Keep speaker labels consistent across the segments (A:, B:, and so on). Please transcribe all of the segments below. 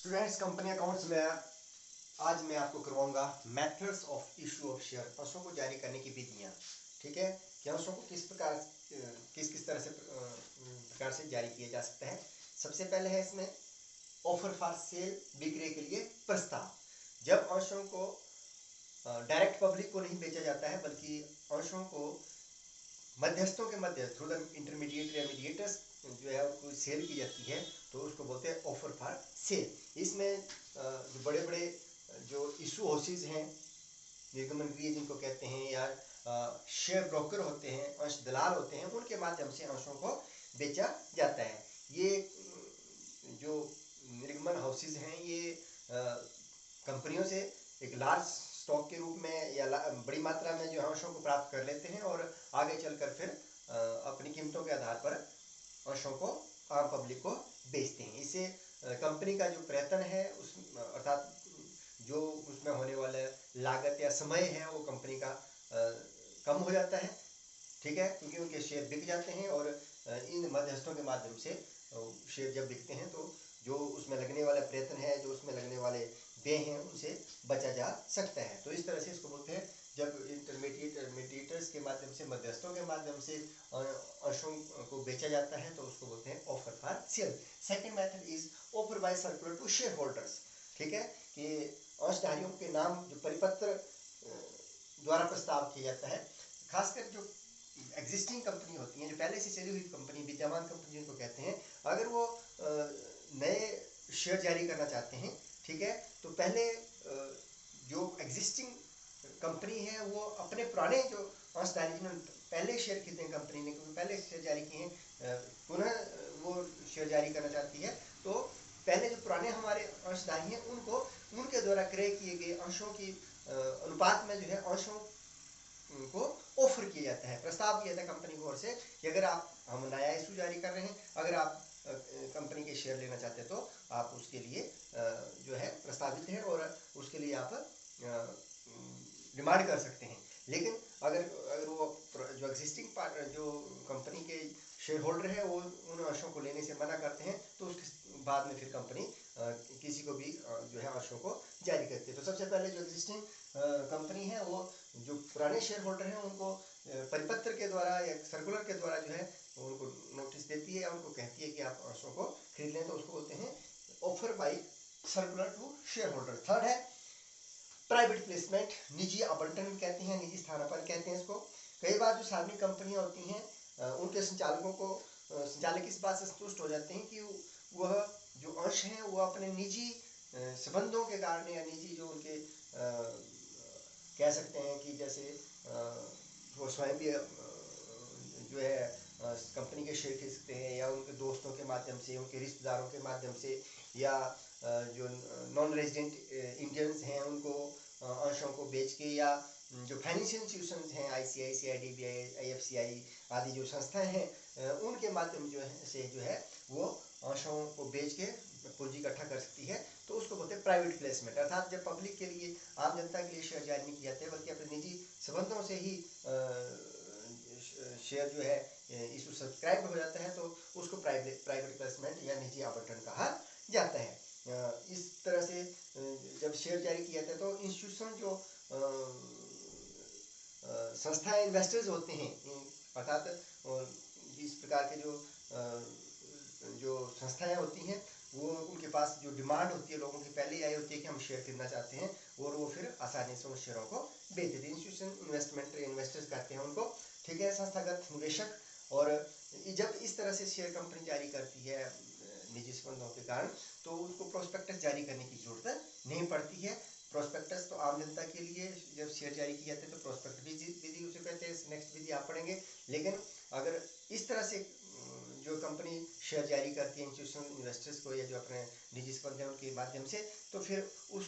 A: Students, company accounts में आज मैं आपको करवाऊंगा methods of issue of share, अंशों को जारी करने की विधियां। ठीक है, कि अंशों को किस तरह से जारी किया जा सकता है। सबसे पहले है इसमें ऑफर फॉर सेल, विक्रय के लिए प्रस्ताव। जब अंशों को डायरेक्ट पब्लिक को नहीं बेचा जाता है बल्कि अंशों को मध्यस्थों के मध्य थ्रू द इंटरमीडिएट या मीडिएटर्स जो है कोई सेल की जाती है तो उसको बोलते हैं ऑफर फॉर सेल। इसमें जो बड़े बड़े जो इशू हाउसेज हैं, निर्गमन गृह जिनको कहते हैं, या शेयर ब्रोकर होते हैं, अंश दलाल होते हैं, उनके माध्यम से अंशों को बेचा जाता है। ये जो निर्गमन हाउसेज हैं ये कंपनियों से एक लार्ज स्टॉक के रूप में या बड़ी मात्रा में जो अंशों को प्राप्त कर लेते हैं और आगे चलकर फिर अपनी कीमतों के आधार पर अंशों को आम पब्लिक को बेचते हैं। इससे कंपनी का जो प्रयत्न है उस अर्थात जो उसमें होने वाला लागत या समय है वो कंपनी का कम हो जाता है। ठीक है, क्योंकि उनके शेयर बिक जाते हैं और इन मध्यस्थों के माध्यम से शेयर जब बिकते हैं तो जो उसमें लगने वाला प्रयत्न है, जो उसमें लगने वाले व्यय हैं, उनसे बचा जा सकता है। तो इस तरह से इसको बोलते हैं जब मीडिएटर्स के माध्यम से, मध्यस्थों के माध्यम से अंशों को बेचा जाता है तो उसको बोलते हैं offer for sale. Second method is offer by circular to shareholders. ठीक है, कि अंशधारियों के नाम जो परिपत्र द्वारा प्रस्ताव किया जाता है, खासकर जो एग्जिस्टिंग कंपनी होती हैं, जो पहले से चली हुई कंपनी, विद्यमान कंपनी जिनको कहते हैं, अगर वो नए शेयर जारी करना चाहते हैं, ठीक है, तो पहले जो एग्जिस्टिंग कंपनी है वो अपने पुराने जो अंशधारी जिन्होंने पहले शेयर खरीदे हैं कंपनी ने, क्योंकि पहले शेयर जारी किए हैं, पुनः वो शेयर जारी करना चाहती है, तो पहले जो पुराने हमारे अंशधारी हैं उनको उनके द्वारा क्रय किए गए अंशों की अनुपात में जो है अंशों को ऑफर किया जाता है, प्रस्ताव किया जाता है कंपनी की ओर से कि अगर हम नया इशू जारी कर रहे हैं, अगर आप कंपनी के शेयर लेना चाहते हैं तो आप उसके लिए जो है प्रस्तावित हैं और उसके लिए आप डिमांड कर सकते हैं। लेकिन अगर वो जो एग्जिस्टिंग पार्टनर जो कंपनी के शेयर होल्डर है वो उन अंशों को लेने से मना करते हैं तो उसके बाद में फिर कंपनी किसी को भी जो है अंशों को जारी करती है। तो सबसे पहले जो एग्जिस्टिंग कंपनी है वो जो पुराने शेयर होल्डर हैं उनको परिपत्र के द्वारा या सर्कुलर के द्वारा जो है उनको नोटिस देती है या उनको कहती है कि आप अंशों को खरीद लें, तो उसको बोलते हैं offer by circular to shareholder. Third है प्राइवेट प्लेसमेंट, निजी आवंटन कहते हैं, निजी स्थानापन्न कहते हैं इसको। कई बार जो सार्वजनिक कंपनियां होती हैं उनके संचालक इस बात से संतुष्ट हो जाते हैं कि वह जो अंश हैं वो अपने निजी संबंधों के कारण या निजी जो उनके कह सकते हैं कि जैसे वो स्वयं भी जो है कंपनी के शेयर खरीद सकते हैं या उनके दोस्तों के माध्यम से, उनके रिश्तेदारों के माध्यम से, या जो नॉन रेजिडेंट इंडियंस हैं उनको अंशों को बेच के, या जो फाइनेंशियल इंस्टीट्यूशंस हैं ICICI, DBI, IFCI आदि जो संस्थाएं हैं उनके माध्यम जो है वो अंशों को बेच के पूंजी इकट्ठा कर सकती है, तो उसको बोलते हैं प्राइवेट प्लेसमेंट। अर्थात जब पब्लिक के लिए, आम जनता के लिए शेयर जारी नहीं किए जाते बल्कि अपने निजी संबंधों से ही शेयर जो है इशू सब्सक्राइब हो जाता है तो उसको प्राइवेट प्लेसमेंट या निजी आवंटन कहा जाता है। इस तरह से जब शेयर जारी किया जाता है तो इंस्टीट्यूशन जो संस्थाएं, इन्वेस्टर्स होते हैं, अर्थात इस प्रकार के जो संस्थाएं होती हैं वो उनके पास जो डिमांड होती है लोगों की पहले आई होती है कि हम शेयर खरीदना चाहते हैं और वो फिर आसानी से उन शेयरों को बेच देते हैं। इंस्टीट्यूशन इन्वेस्टर्स कहते हैं उनको। ठीक है, संस्थागत निवेशक। और जब इस तरह से शेयर कंपनी जारी करती है निजी संबंधों के कारण तो उसको प्रोस्पेक्टस जारी करने की जरूरत नहीं पड़ती है। प्रोस्पेक्टस तो आम जनता के लिए जब शेयर जारी किए जाते हैं तो प्रोस्पेक्ट विधि उसे कहते हैं, नेक्स्ट विधि आप पढ़ेंगे। लेकिन अगर इस तरह से जो कंपनी शेयर जारी करती है इंस्टीट्यूशनल इन्वेस्टर्स को या जो अपने निजी संबंध हैं उनके माध्यम से, तो फिर उस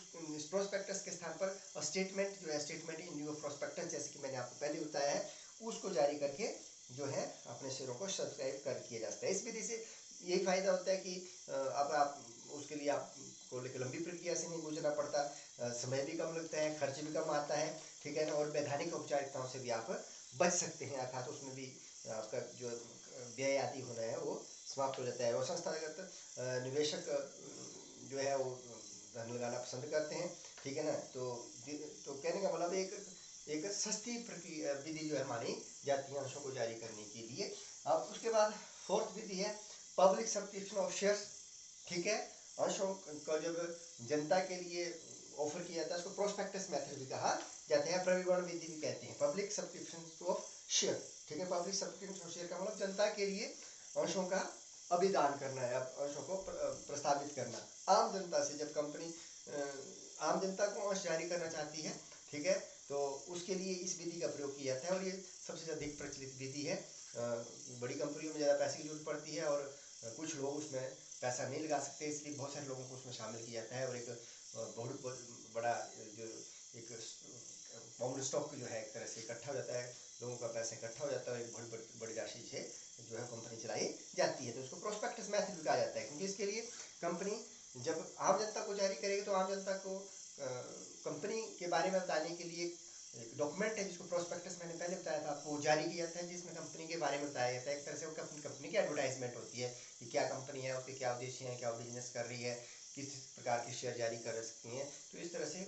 A: प्रोस्पेक्टस के स्थान पर स्टेटमेंट जो है, स्टेटमेंट इन न्यू प्रोस्पेक्टस, जैसे कि मैंने आपको पहले बताया है, उसको जारी करके जो है अपने शेयरों को सब्सक्राइब कर किया जाता है। इस विधि से यही फायदा होता है कि अब आप उसके लिए आपको लंबी प्रक्रिया से नहीं गुजरना पड़ता, समय भी कम लगता है, खर्च भी कम आता है। ठीक है ना, और वैधानिक औपचारिकताओं से भी आप बच सकते हैं, अर्थात उसमें भी आपका जो व्यय आदि होना है वो समाप्त हो जाता है। और संस्थागत निवेशक जो है वो धन लगाना पसंद करते हैं, ठीक है ना। तो कहने का मतलब एक सस्ती प्रक्रिया विधि जो है मानी जाती है अंशों को जारी करने के लिए। अब उसके बाद फोर्थ विधि है पब्लिक सब्सक्रिप्शन ऑफ शेयर्स, ठीक है। अंशों का जब जनता के लिए ऑफर किया जाता है उसको प्रोस्पेक्टस मेथड भी कहा जाता है, प्रविवरण विधि भी कहते हैं। पब्लिक सब्सक्रिप्शन ऑफ शेयर, ठीक है। पब्लिक सब्सक्रिप्शन ऑफ शेयर का मतलब जनता के लिए अंशों का अभिदान करना है, अंशों को प्रस्तावित करना। आम जनता से जब कंपनी आम जनता को अंश जारी करना चाहती है, ठीक है, तो उसके लिए इस विधि का प्रयोग किया जाता है और ये सबसे अधिक प्रचलित विधि है। बड़ी कंपनियों में ज़्यादा पैसे की जरूरत पड़ती है और कुछ लोग उसमें पैसा नहीं लगा सकते, इसलिए बहुत सारे लोगों को उसमें शामिल किया जाता है और एक बहुत बड़ा जो एक कॉमन स्टॉक जो है एक तरह से इकट्ठा हो जाता है, लोगों का पैसा इकट्ठा हो जाता है, एक बहुत बड़ी राशि से जो है कंपनी चलाई जाती है। तो उसको प्रोस्पेक्टस मेथड भी कहा जाता है, क्योंकि इसके लिए कंपनी जब आम जनता को जारी करेगी तो आम जनता को कंपनी के बारे में बताने के लिए एक डॉक्यूमेंट है जिसको प्रोस्पेक्टस मैंने पहले बताया था आपको, जारी किया जाता है, जिसमें कंपनी के बारे में बताया जाता है। एक तरह से वो कंपनी की एडवर्टाइजमेंट होती है कि क्या कंपनी है, उसके क्या उद्देश्य हैं, क्या बिजनेस कर रही है, किस प्रकार के शेयर जारी कर सकती हैं। तो इस तरह से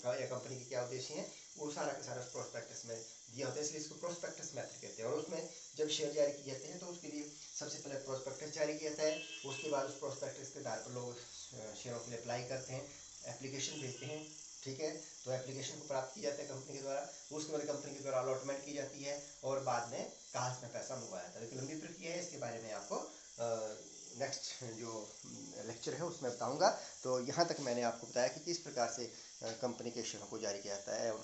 A: या कंपनी के क्या उद्देश्य हैं वो सारा का सारा प्रोस्पेक्टस में दिया होता है, इसलिए इसको प्रोस्पेक्टस मेथड कहते हैं। और उसमें जब शेयर जारी किए जाते हैं तो उसके लिए सबसे पहले प्रोस्पेक्टस जारी किया जाता है, उसके बाद उस प्रोस्पेक्टस के आधार पर लोग शेयरों के लिए अप्लाई करते हैं, एप्लीकेशन भेजते हैं, ठीक है। तो एप्लीकेशन को प्राप्त किया जाता है कंपनी के द्वारा, उसके बाद कंपनी के द्वारा अलॉटमेंट की जाती है और बाद में कागज में पैसा मंगवाया जाता है। एक लंबी प्रक्रिया है, इसके बारे में आपको नेक्स्ट जो लेक्चर है उसमें बताऊंगा। तो यहाँ तक मैंने आपको बताया कि किस प्रकार से कंपनी के शेयरों को जारी किया जाता है।